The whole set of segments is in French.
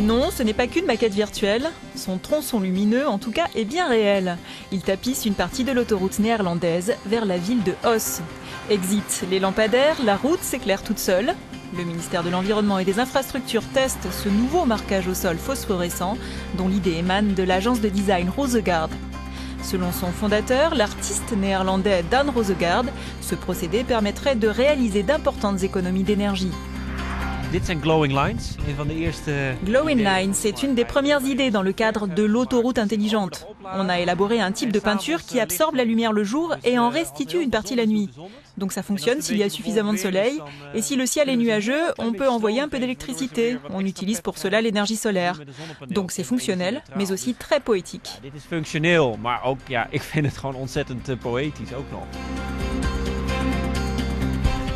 Non, ce n'est pas qu'une maquette virtuelle. Son tronçon lumineux, en tout cas, est bien réel. Il tapisse une partie de l'autoroute néerlandaise vers la ville de Oss. Exit les lampadaires, la route s'éclaire toute seule. Le ministère de l'Environnement et des Infrastructures teste ce nouveau marquage au sol phosphorescent, dont l'idée émane de l'agence de design Rosegaard. Selon son fondateur, l'artiste néerlandais Dan Rosegaard, ce procédé permettrait de réaliser d'importantes économies d'énergie. Glowing Lines est une des premières idées dans le cadre de l'autoroute intelligente. On a élaboré un type de peinture qui absorbe la lumière le jour et en restitue une partie la nuit. Donc ça fonctionne s'il y a suffisamment de soleil. Et si le ciel est nuageux, on peut envoyer un peu d'électricité. On utilise pour cela l'énergie solaire. Donc c'est fonctionnel, mais aussi très poétique. Dit is functioneel, maar ook ja, ik vind het gewoon ontzettend poëtisch ook nog.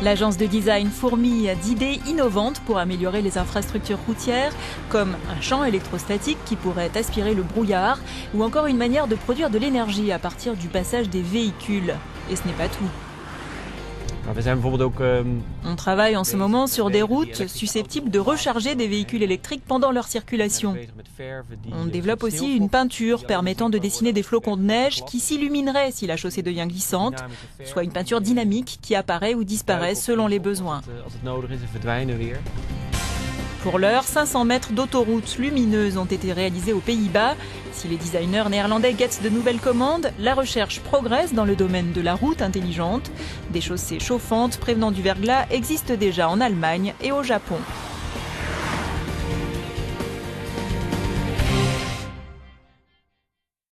L'agence de design fourmille d'idées innovantes pour améliorer les infrastructures routières, comme un champ électrostatique qui pourrait aspirer le brouillard, ou encore une manière de produire de l'énergie à partir du passage des véhicules. Et ce n'est pas tout. On travaille en ce moment sur des routes susceptibles de recharger des véhicules électriques pendant leur circulation. On développe aussi une peinture permettant de dessiner des flocons de neige qui s'illumineraient si la chaussée devient glissante, soit une peinture dynamique qui apparaît ou disparaît selon les besoins. Pour l'heure, 500 mètres d'autoroutes lumineuses ont été réalisés aux Pays-Bas. Si les designers néerlandais guettent de nouvelles commandes, la recherche progresse dans le domaine de la route intelligente. Des chaussées chauffantes prévenant du verglas existent déjà en Allemagne et au Japon.